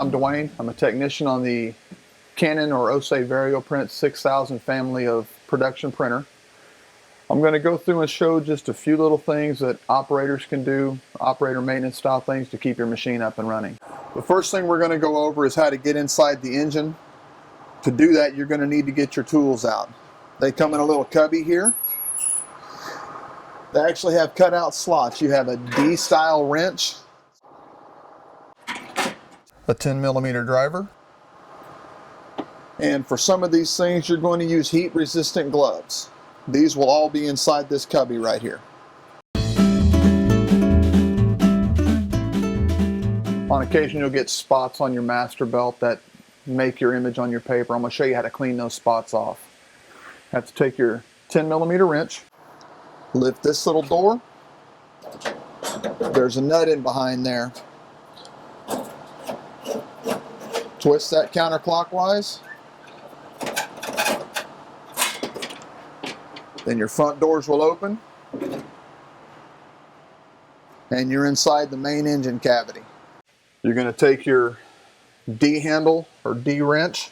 I'm Dwayne. I'm a technician on the Canon or Oce VarioPrint 6000 family of production printer. I'm going to go through and show just a few little things that operators can do, operator maintenance style things to keep your machine up and running. The first thing we're going to go over is how to get inside the engine. To do that, you're going to need to get your tools out. They come in a little cubby here. They actually have cutout slots. You have a D-style wrench, a 10mm driver, and for some of these things you're going to use heat resistant gloves. These will all be inside this cubby right here. On occasion you'll get spots on your master belt that make your image on your paper. I'm going to show you how to clean those spots off. You have to take your 10mm wrench, lift this little door. There's a nut in behind there. Twist that counterclockwise. Then your front doors will open. And you're inside the main engine cavity. You're going to take your D handle or D wrench.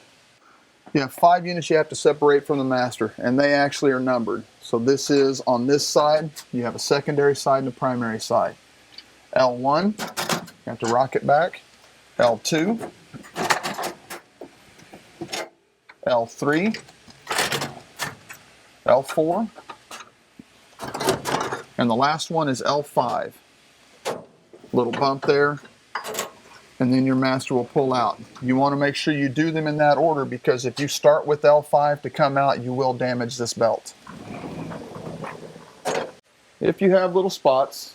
You have 5 units you have to separate from the master, and they actually are numbered. So this is on this side, you have a secondary side and a primary side. L1, you have to rock it back. L2, L3, L4, and the last one is L5. Little bump there, and then your master will pull out. You want to make sure you do them in that order, because if you start with L5 to come out, you will damage this belt. If you have little spots,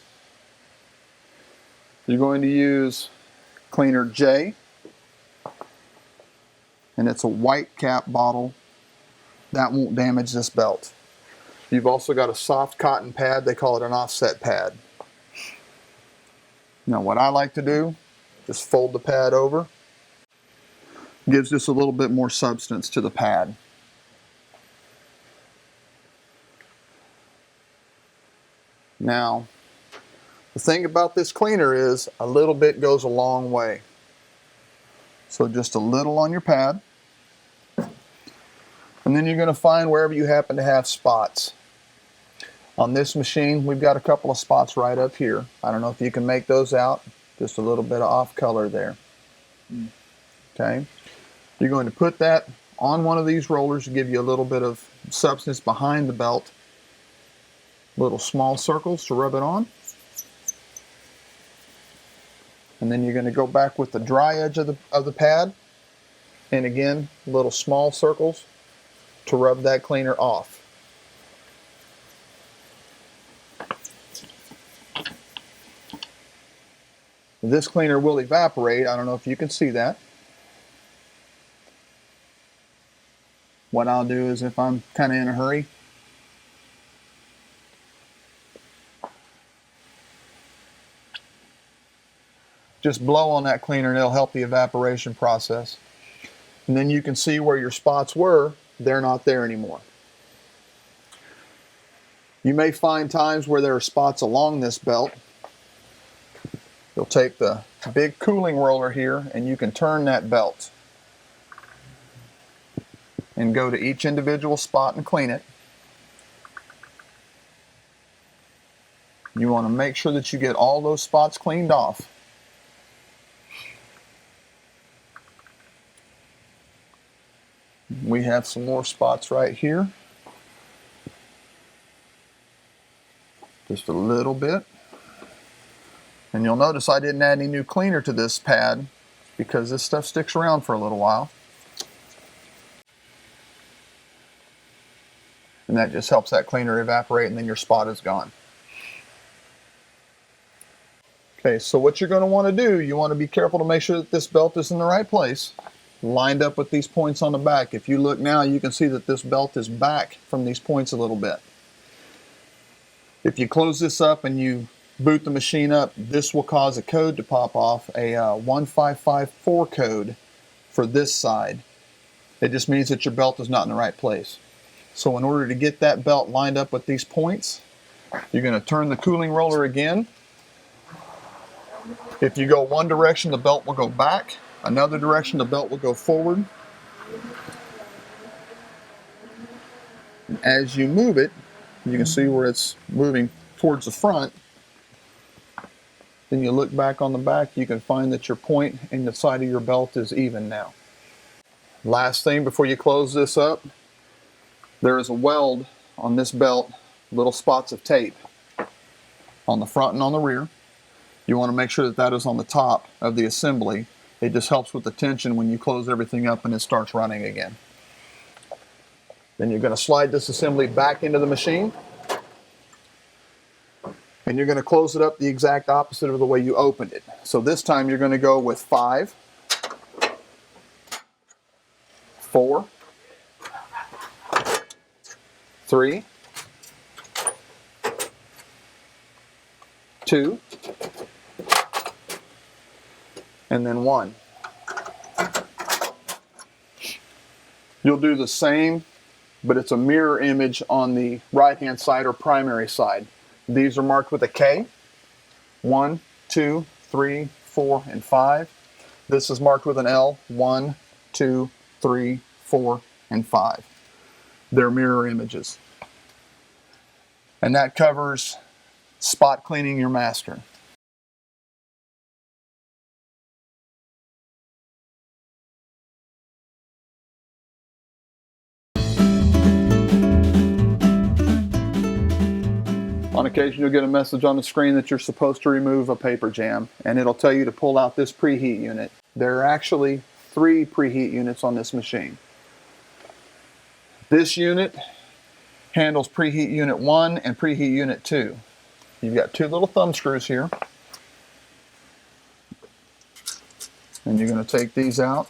you're going to use cleaner J, and it's a white cap bottle. That won't damage this belt. You've also got a soft cotton pad. They call it an offset pad. Now what I like to do, just fold the pad over. Gives just a little bit more substance to the pad. Now, the thing about this cleaner is a little bit goes a long way. So just a little on your pad. And then you're going to find wherever you happen to have spots. On this machine, we've got a couple of spots right up here. I don't know if you can make those out. Just a little bit of off color there. Okay. You're going to put that on one of these rollers to give you a little bit of substance behind the belt. Little small circles to rub it on. And then you're going to go back with the dry edge of the pad. And again, little small circles to rub that cleaner off. This cleaner will evaporate. I don't know if you can see that. What I'll do is, if I'm kind of in a hurry, just blow on that cleaner and it'll help the evaporation process. And then you can see where your spots were. They're not there anymore. You may find times where there are spots along this belt. You'll take the big cooling roller here and you can turn that belt and go to each individual spot and clean it. You want to make sure that you get all those spots cleaned off. We have some more spots right here. Just a little bit. And you'll notice I didn't add any new cleaner to this pad because this stuff sticks around for a little while. And that just helps that cleaner evaporate, and then your spot is gone. Okay, so what you're going to want to do, you want to be careful to make sure that this belt is in the right place, lined up with these points on the back. If you look now, you can see that this belt is back from these points a little bit. If you close this up and you boot the machine up, this will cause a code to pop off, a 1554 code for this side. It just means that your belt is not in the right place. So in order to get that belt lined up with these points, you're going to turn the cooling roller again. If you go one direction, the belt will go back. Another direction, the belt will go forward. And as you move it, you can see where it's moving towards the front. Then you look back on the back, you can find that your point and the side of your belt is even now. Last thing before you close this up, there is a weld on this belt, little spots of tape on the front and on the rear. You want to make sure that that is on the top of the assembly. It just helps with the tension when you close everything up and it starts running again. Then you're going to slide this assembly back into the machine. And you're going to close it up the exact opposite of the way you opened it. So this time you're going to go with 5, 4, 3, 2, and then 1. You'll do the same, but it's a mirror image on the right-hand side or primary side. These are marked with a K. 1, 2, 3, 4, and 5. This is marked with an L. 1, 2, 3, 4, and 5. They're mirror images. And that covers spot cleaning your master. On occasion, you'll get a message on the screen that you're supposed to remove a paper jam, and it'll tell you to pull out this preheat unit. There are actually 3 preheat units on this machine. This unit handles preheat unit 1 and preheat unit 2. You've got 2 little thumb screws here. And you're going to take these out.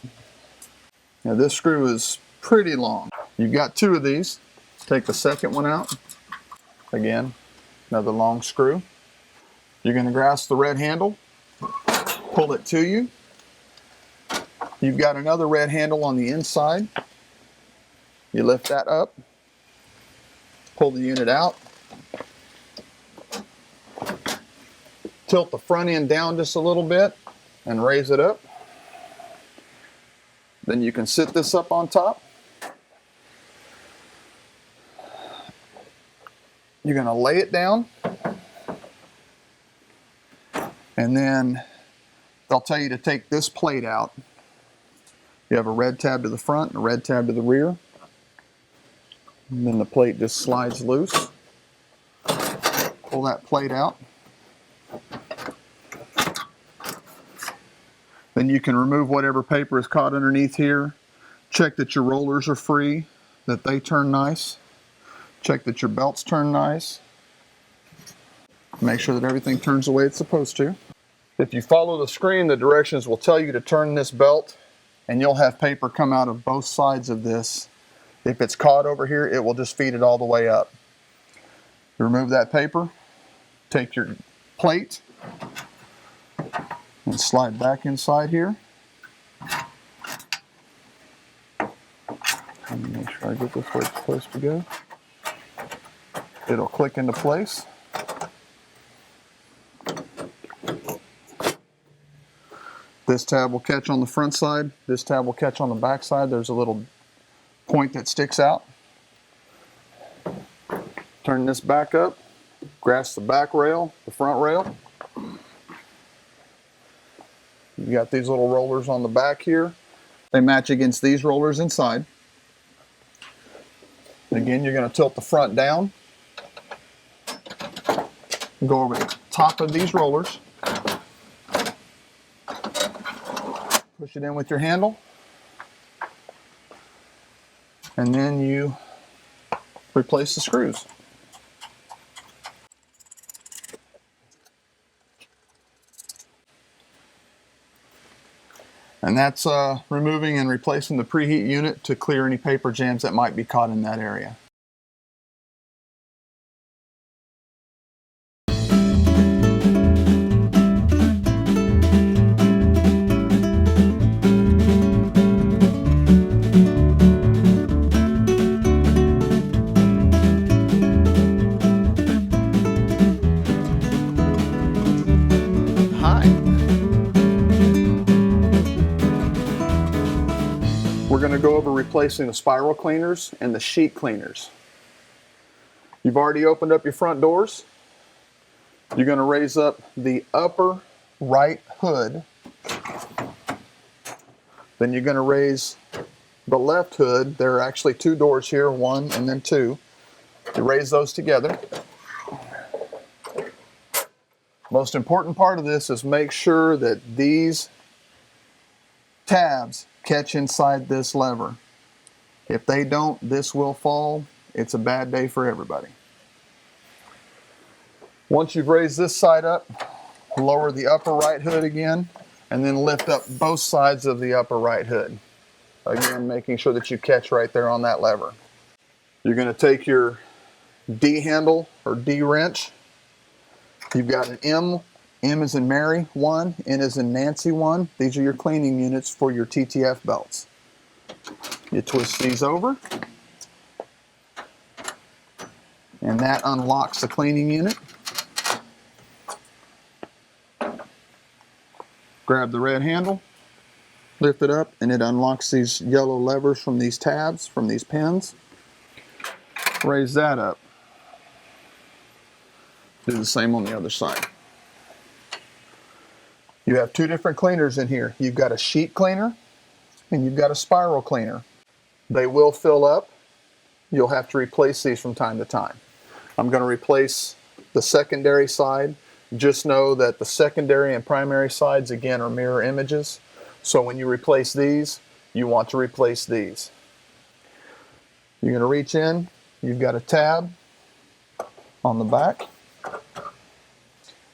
Now this screw is pretty long. You've got 2 of these. Take the second one out. Again, another long screw. You're going to grasp the red handle, pull it to you. You've got another red handle on the inside. You lift that up, pull the unit out, tilt the front end down just a little bit and raise it up. Then you can sit this up on top. You're going to lay it down, and then they'll tell you to take this plate out. You have a red tab to the front and a red tab to the rear. And then the plate just slides loose. Pull that plate out. Then you can remove whatever paper is caught underneath here. Check that your rollers are free, that they turn nice. Check that your belts turn nice. Make sure that everything turns the way it's supposed to. If you follow the screen, the directions will tell you to turn this belt, and you'll have paper come out of both sides of this. If it's caught over here, it will just feed it all the way up. You remove that paper, take your plate, and slide back inside here. Let me make sure I get this where it's supposed to go. It'll click into place. This tab will catch on the front side. This tab will catch on the back side. There's a little point that sticks out. Turn this back up. Grasp the back rail, the front rail. You got these little rollers on the back here. They match against these rollers inside. Again, you're going to tilt the front down. Go over the top of these rollers. Push it in with your handle. And then you replace the screws. And that's removing and replacing the preheat unit to clear any paper jams that might be caught in that area. for replacing the spiral cleaners and the sheet cleaners. You've already opened up your front doors. You're going to raise up the upper right hood. Then you're going to raise the left hood. There are actually two doors here, one and then two. You raise those together. Most important part of this is make sure that these tabs catch inside this lever. If they don't, this will fall. It's a bad day for everybody. Once you've raised this side up, lower the upper right hood again, and then lift up both sides of the upper right hood. Again, making sure that you catch right there on that lever. You're going to take your D handle or D wrench. You've got an M. M is in Mary 1, N is in Nancy 1. These are your cleaning units for your TTF belts. You twist these over, and that unlocks the cleaning unit. Grab the red handle, lift it up, and it unlocks these yellow levers from these tabs, from these pins. Raise that up. Do the same on the other side. You have two different cleaners in here. You've got a sheet cleaner and you've got a spiral cleaner. They will fill up. You'll have to replace these from time to time. I'm going to replace the secondary side. Just know that the secondary and primary sides, again, are mirror images. So when you replace these, you want to replace these. You're going to reach in. You've got a tab on the back,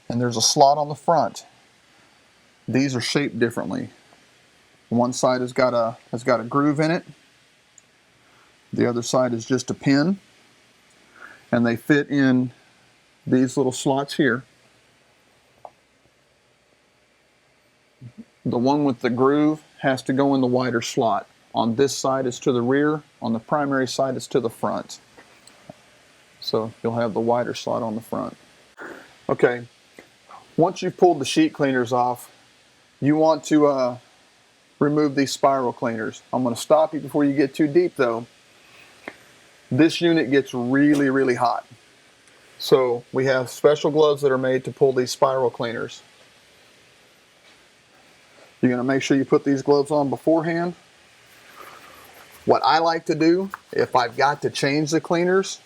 and there's a slot on the front. These are shaped differently. One side has got a groove in it. The other side is just a pin, and they fit in these little slots here. The one with the groove has to go in the wider slot. On this side is to the rear, on the primary side is to the front. So you'll have the wider slot on the front. Okay, once you've pulled the sheet cleaners off, you want to remove these spiral cleaners. I'm going to stop you before you get too deep though. This unit gets really, really hot. So we have special gloves that are made to pull these spiral cleaners. You're going to make sure you put these gloves on beforehand. What I like to do, if I've got to change the cleaners,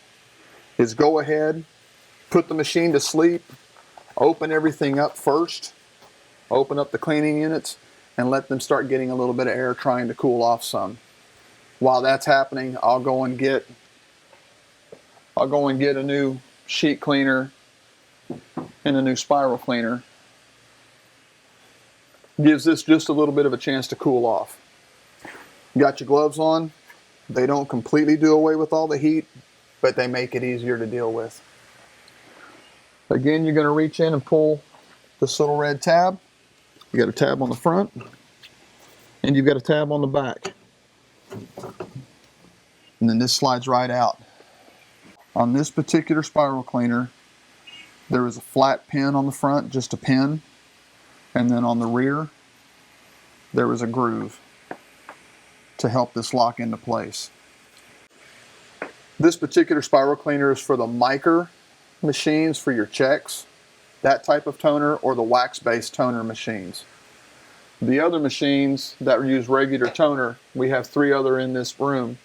is go ahead, put the machine to sleep, open everything up first, open up the cleaning units, and let them start getting a little bit of air trying to cool off some. While that's happening, I'll go and get a new sheet cleaner and a new spiral cleaner. Gives this just a little bit of a chance to cool off. You got your gloves on. They don't completely do away with all the heat, but they make it easier to deal with. Again, you're going to reach in and pull this little red tab. You got a tab on the front, and you've got a tab on the back. And then this slides right out. On this particular spiral cleaner, there is a flat pin on the front, just a pin. And then on the rear, there is a groove to help this lock into place. This particular spiral cleaner is for the mica machines for your checks, that type of toner, or the wax-based toner machines. The other machines that use regular toner, we have 3 other in this room.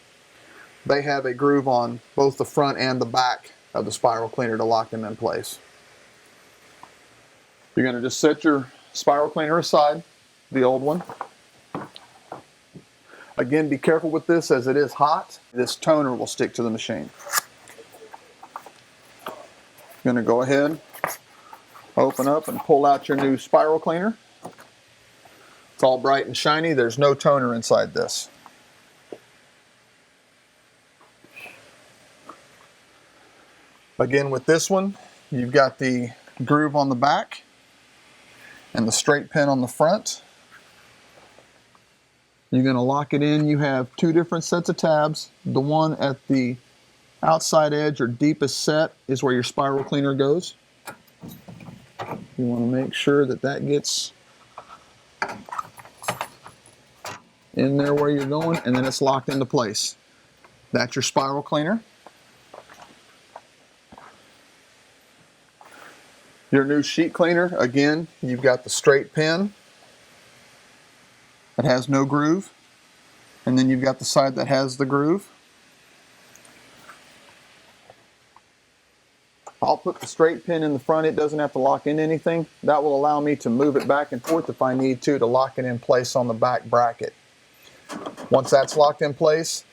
They have a groove on both the front and the back of the spiral cleaner to lock them in place. You're going to just set your spiral cleaner aside, the old one. Again, be careful with this as it is hot. This toner will stick to the machine. You're going to go ahead, open up and pull out your new spiral cleaner. It's all bright and shiny. There's no toner inside this. Again, with this one, you've got the groove on the back and the straight pin on the front. You're going to lock it in. You have 2 different sets of tabs. The one at the outside edge or deepest set is where your spiral cleaner goes. You want to make sure that that gets in there where you're going, and then it's locked into place. That's your spiral cleaner. Your new sheet cleaner, again, you've got the straight pin that has no groove, and then you've got the side that has the groove. I'll put the straight pin in the front. It doesn't have to lock into anything. That will allow me to move it back and forth if I need to lock it in place on the back bracket. Once that's locked in place,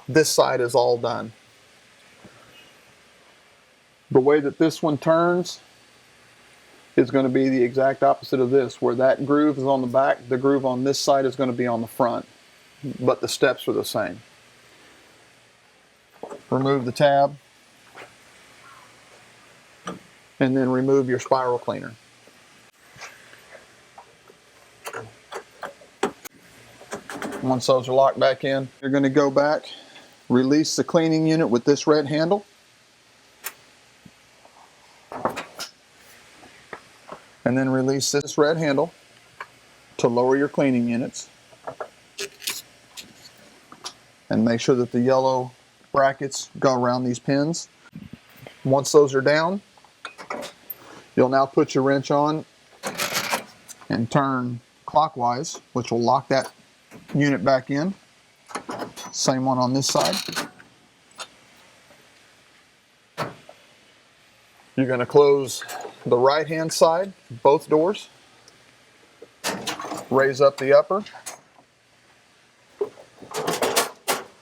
this side is all done. The way that this one turns is going to be the exact opposite of this. Where that groove is on the back, the groove on this side is going to be on the front, but the steps are the same. Remove the tab, and then remove your spiral cleaner. Once those are locked back in, you're going to go back, release the cleaning unit with this red handle, and then release this red handle to lower your cleaning units. And make sure that the yellow brackets go around these pins. Once those are down, you'll now put your wrench on and turn clockwise, which will lock that unit back in. Same one on this side. You're going to close the right-hand side, both doors. Raise up the upper.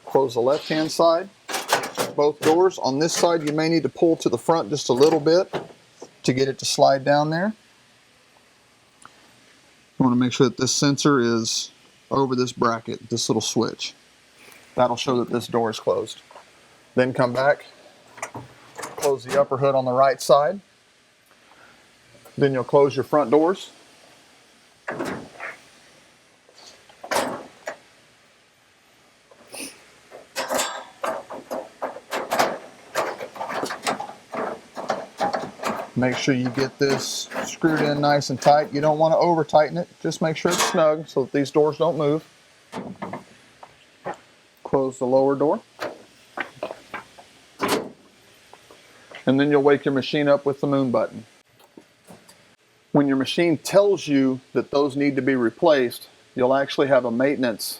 Close the left-hand side, both doors. On this side, you may need to pull to the front just a little bit to get it to slide down there. You want to make sure that this sensor is over this bracket, this little switch. That'll show that this door is closed. Then come back, close the upper hood on the right side. Then you'll close your front doors. Make sure you get this screwed in nice and tight. You don't want to over tighten it. Just make sure it's snug so that these doors don't move. Close the lower door. And then you'll wake your machine up with the moon button. When your machine tells you that those need to be replaced, you'll actually have a maintenance.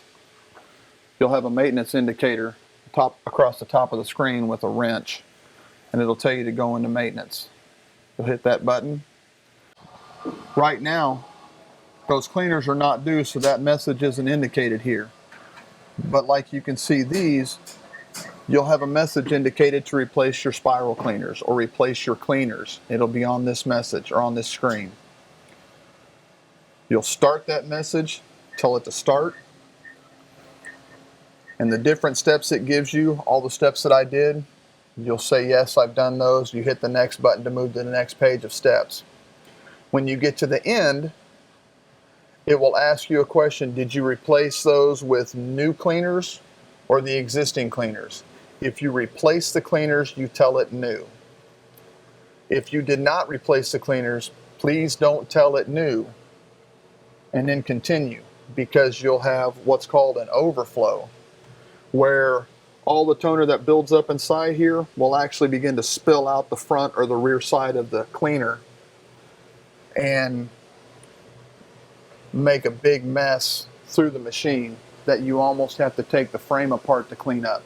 You'll have a maintenance indicator across the top of the screen with a wrench, and it'll tell you to go into maintenance. You'll hit that button. Right now, those cleaners are not due, so that message isn't indicated here. But like you can see these, you'll have a message indicated to replace your spiral cleaners or replace your cleaners. It'll be on this message or on this screen. You'll start that message, tell it to start, and the different steps it gives you, all the steps that I did, you'll say, yes, I've done those. You hit the next button to move to the next page of steps. When you get to the end, it will ask you a question. Did you replace those with new cleaners or the existing cleaners? If you replace the cleaners, you tell it new. If you did not replace the cleaners, please don't tell it new and then continue, because you'll have what's called an overflow, where all the toner that builds up inside here will actually begin to spill out the front or the rear side of the cleaner and make a big mess through the machine that you almost have to take the frame apart to clean up.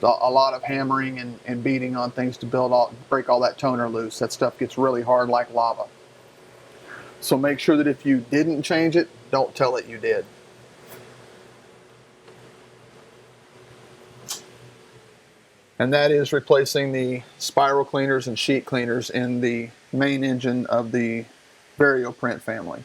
A lot of hammering and beating on things to break all that toner loose. That stuff gets really hard like lava. So make sure that if you didn't change it, don't tell it you did. And that is replacing the spiral cleaners and sheet cleaners in the main engine of the VarioPrint family.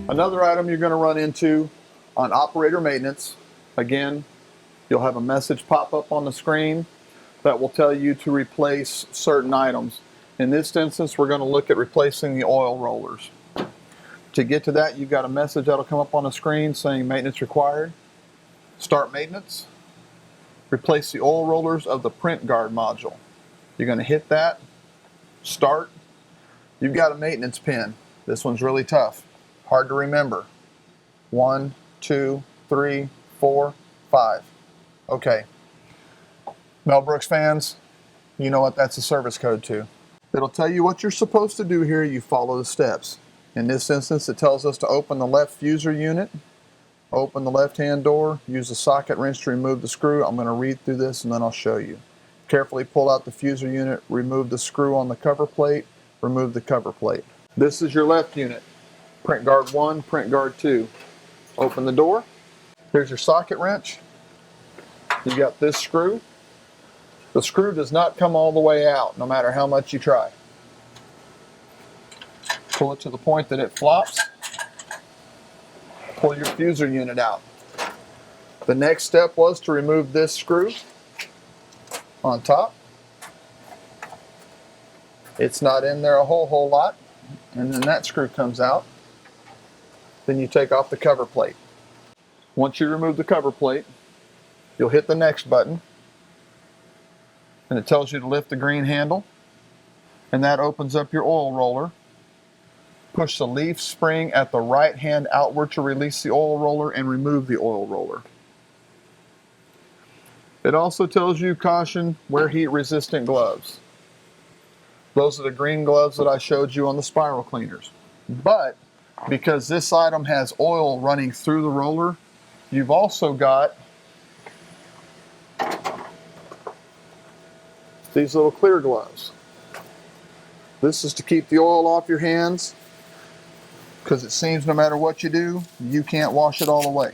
Another item you're going to run into on operator maintenance, again, you'll have a message pop up on the screen that will tell you to replace certain items. In this instance, we're going to look at replacing the oil rollers. To get to that, you've got a message that'll come up on the screen saying maintenance required. Start maintenance. Replace the oil rollers of the print guard module. You're going to hit that, start. You've got a maintenance pin. This one's really tough, hard to remember. 1, 2, 3, 4, 5. Okay. Mel Brooks fans, you know what that's a service code to. It'll tell you what you're supposed to do here. You follow the steps. In this instance, it tells us to open the left fuser unit, open the left-hand door, use the socket wrench to remove the screw. I'm going to read through this and then I'll show you. Carefully pull out the fuser unit, remove the screw on the cover plate, remove the cover plate. This is your left unit. Print guard 1, print guard 2. Open the door. Here's your socket wrench. You got this screw. The screw does not come all the way out, no matter how much you try. Pull it to the point that it flops. Pull your fuser unit out. The next step was to remove this screw on top. It's not in there a whole lot. And then that screw comes out. Then you take off the cover plate. Once you remove the cover plate, you'll hit the next button. And it tells you to lift the green handle. And that opens up your oil roller. Push the leaf spring at the right hand outward to release the oil roller and remove the oil roller. It also tells you, caution, wear heat resistant gloves. Those are the green gloves that I showed you on the spiral cleaners. But because this item has oil running through the roller, you've also got these little clear gloves. This is to keep the oil off your hands, because it seems no matter what you do, you can't wash it all away.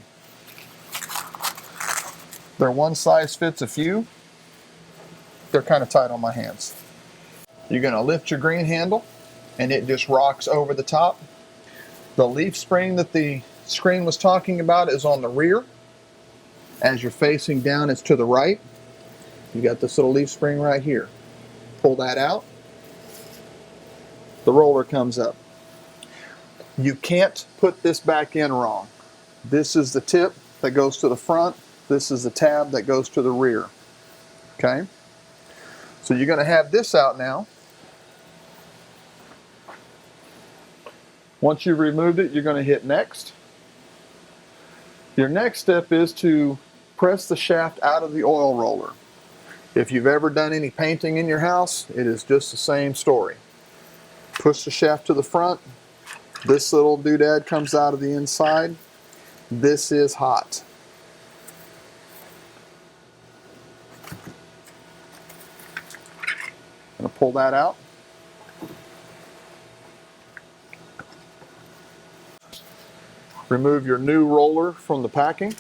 They're one size fits a few. They're kind of tight on my hands. You're going to lift your green handle and it just rocks over the top. The leaf spring that the screen was talking about is on the rear. As you're facing down, it's to the right. You got this little leaf spring right here. Pull that out. The roller comes up. You can't put this back in wrong. This is the tip that goes to the front. This is the tab that goes to the rear. Okay? So you're going to have this out now. Once you've removed it, you're going to hit next. Your next step is to press the shaft out of the oil roller. If you've ever done any painting in your house, it is just the same story. Push the shaft to the front. This little doodad comes out of the inside. This is hot. I'm going to pull that out. Remove your new roller from the packing.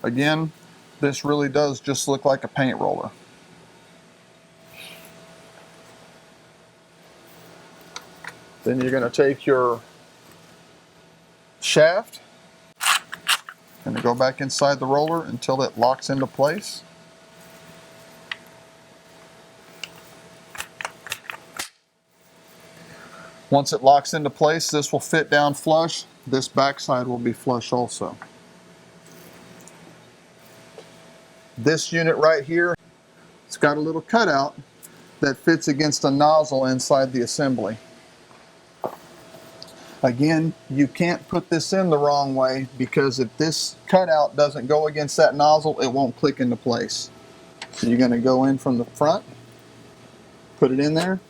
Again, this really does just look like a paint roller. Then you're going to take your shaft and go back inside the roller until it locks into place. Once it locks into place, this will fit down flush. This backside will be flush also. This unit right here, it's got a little cutout that fits against a nozzle inside the assembly. Again, you can't put this in the wrong way, because if this cutout doesn't go against that nozzle, it won't click into place. So you're going to go in from the front, put it in there,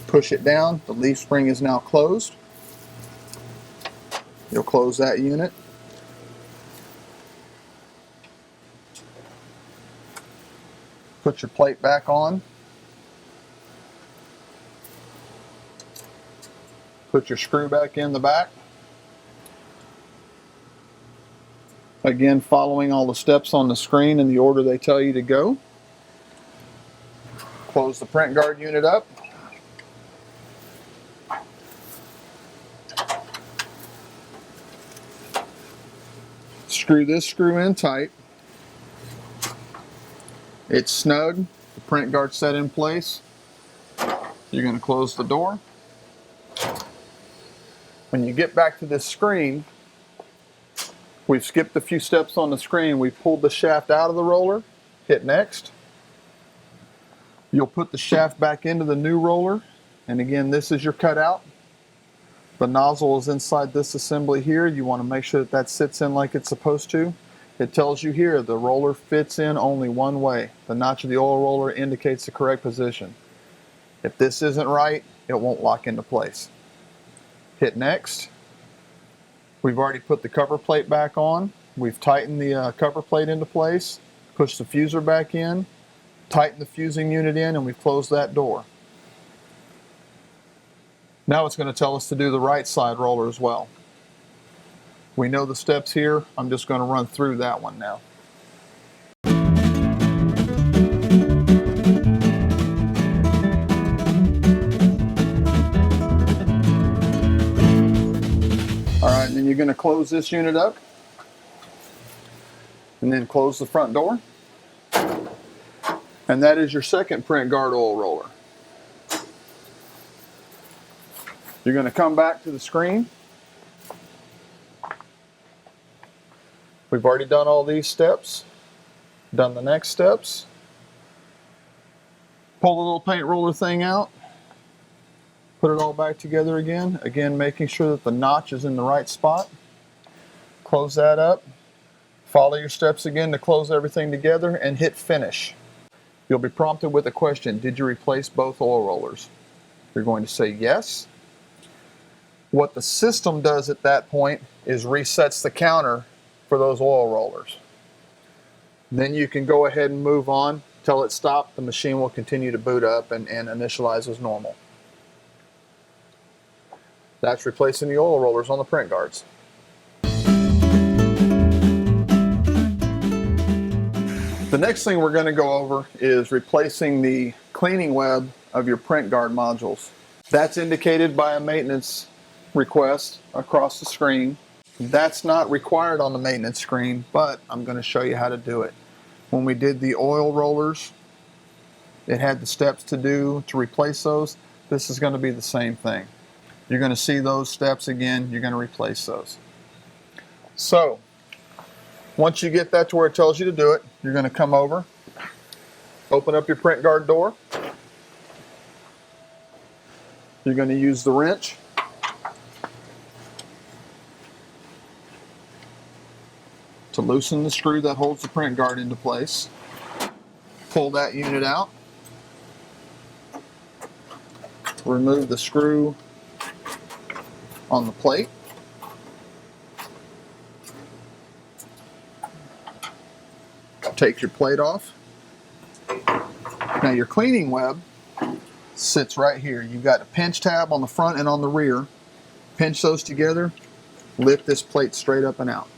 push it down. The leaf spring is now closed. You'll close that unit. Put your plate back on. Put your screw back in the back. Again, following all the steps on the screen in the order they tell you to go. Close the print guard unit up. Screw this screw in tight. It's snug. The print guard's set in place. You're going to close the door. When you get back to this screen, We've skipped a few steps on the screen. We've pulled the shaft out of the roller. Hit next. You'll put the shaft back into the new roller. And again, this is your cutout. The nozzle is inside this assembly here. You want to make sure that that sits in like it's supposed to. It tells you here the roller fits in only one way. The notch of the oil roller indicates the correct position. If this isn't right, it won't lock into place. Hit next. We've already put the cover plate back on. We've tightened the cover plate into place, pushed the fuser back in, tightened the fusing unit in, and we've closed that door. Now it's going to tell us to do the right side roller as well. We know the steps here. I'm just going to run through that one now. All right, and then you're going to close this unit up and then close the front door. And that is your second print guard oil roller. You're going to come back to the screen. We've already done all these steps, done the next steps. Pull the little paint roller thing out, put it all back together again. Again, making sure that the notch is in the right spot. Close that up. Follow your steps again to close everything together and hit finish. You'll be prompted with a question, did you replace both oil rollers? You're going to say yes. What the system does at that point is resets the counter for those oil rollers. Then you can go ahead and move on. Till it stops, the machine will continue to boot up and initialize as normal. That's replacing the oil rollers on the print guards. The next thing we're going to go over is replacing the cleaning web of your print guard modules. That's indicated by a maintenance request across the screen. That's not required on the maintenance screen, but I'm going to show you how to do it. When we did the oil rollers, it had the steps to do to replace those. This is going to be the same thing. You're going to see those steps again. You're going to replace those. So, once you get that to where it tells you to do it, you're going to come over, open up your print guard door. You're going to use the wrench. To loosen the screw that holds the print guard into place. Pull that unit out. Remove the screw on the plate. Take your plate off. Now your cleaning web sits right here. You've got a pinch tab on the front and on the rear. Pinch those together, lift this plate straight up and out.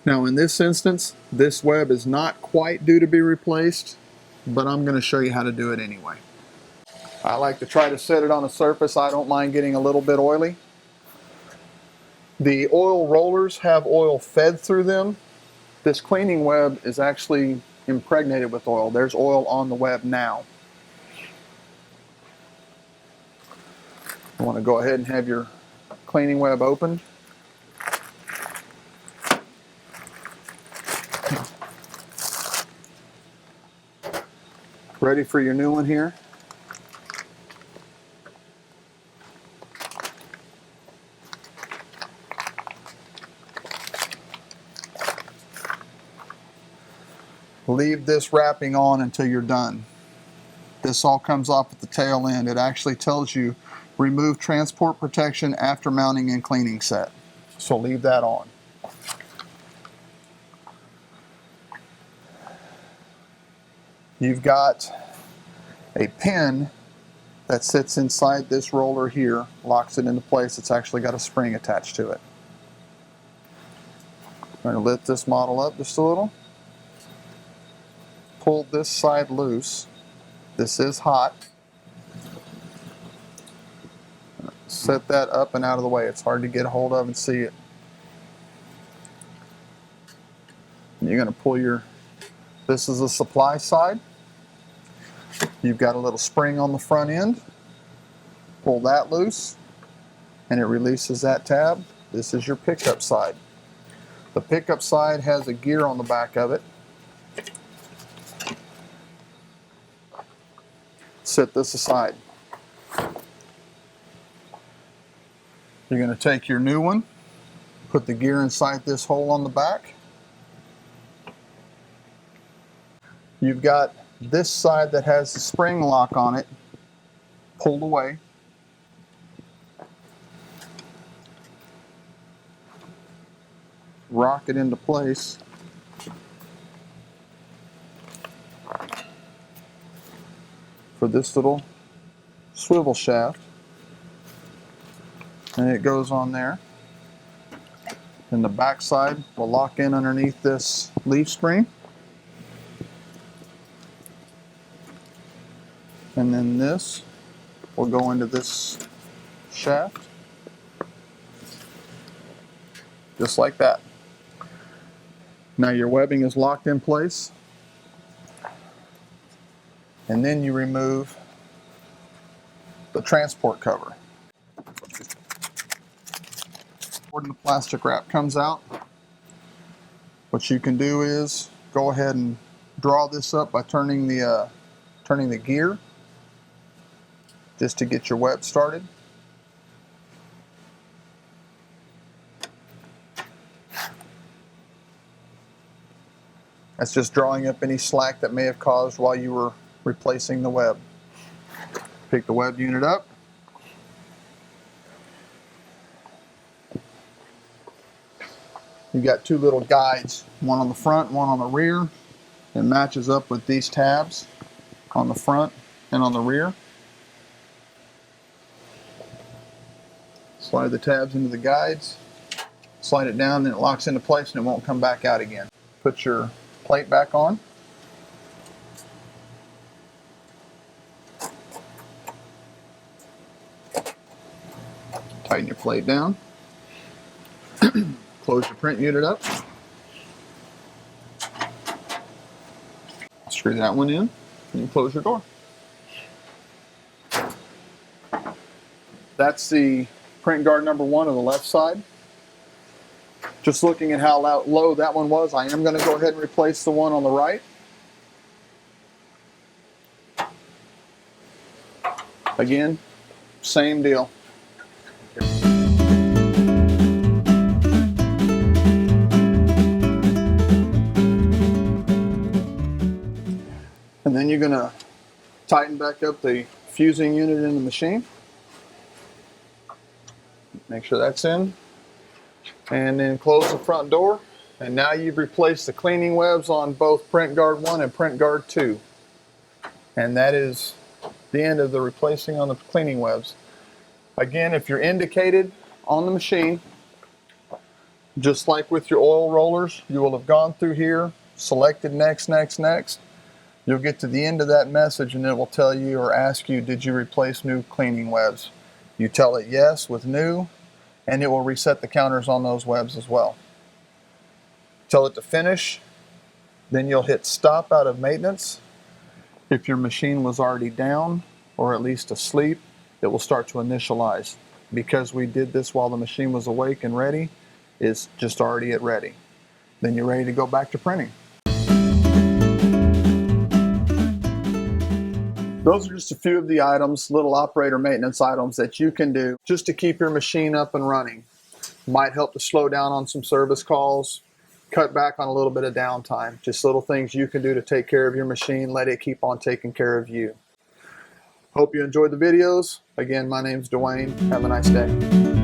Now in this instance, this web is not quite due to be replaced, but I'm going to show you how to do it anyway. I like to try to set it on a surface I don't mind getting a little bit oily. The oil rollers have oil fed through them. This cleaning web is actually impregnated with oil. There's oil on the web now. You want to go ahead and have your cleaning web open. Ready for your new one here. Leave this wrapping on until you're done. This all comes off at the tail end. It actually tells you remove transport protection after mounting and cleaning set. So leave that on. You've got a pin that sits inside this roller here, locks it into place. It's actually got a spring attached to it. I'm going to lift this model up just a little. Pull this side loose. This is hot. Set that up and out of the way. It's hard to get a hold of and see it. You're going to pull your, this is the supply side. You've got a little spring on the front end. Pull that loose and it releases that tab. This is your pickup side. The pickup side has a gear on the back of it. Set this aside. You're going to take your new one, put the gear inside this hole on the back. You've got this side that has the spring lock on it pulled away. Rock it into place. For this little swivel shaft. And it goes on there. And the back side will lock in underneath this leaf spring. And then this will go into this shaft. Just like that. Now your webbing is locked in place. And then you remove the transport cover. When the plastic wrap comes out, what you can do is go ahead and draw this up by turning the gear just to get your web started. That's just drawing up any slack that may have caused while you were replacing the web. Pick the web unit up. You've got two little guides, one on the front, one on the rear. It matches up with these tabs on the front and on the rear. Slide the tabs into the guides, slide it down, then it locks into place and it won't come back out again. Put your plate back on. Tighten your plate down. Close your print unit up. Screw that one in and close your door. That's the print guard number 1 on the left side. Just looking at how low that one was, I am going to go ahead and replace the one on the right. Again, same deal. And then you're going to tighten back up the fusing unit in the machine. Make sure that's in. And then close the front door. And now you've replaced the cleaning webs on both print guard 1 and print guard 2. And that is the end of the replacing on the cleaning webs. Again, if you're indicated on the machine, just like with your oil rollers, you will have gone through here, selected next, next, next. You'll get to the end of that message and it will tell you or ask you, did you replace new cleaning webs? You tell it yes with new, and it will reset the counters on those webs as well. Tell it to finish, then you'll hit stop out of maintenance. If your machine was already down or at least asleep, it will start to initialize. Because we did this while the machine was awake and ready, it's just already at ready. Then you're ready to go back to printing. Those are just a few of the items, little operator maintenance items that you can do just to keep your machine up and running. Might help to slow down on some service calls, cut back on a little bit of downtime. Just little things you can do to take care of your machine, let it keep on taking care of you. Hope you enjoyed the videos. Again, my name's Dwayne. Have a nice day.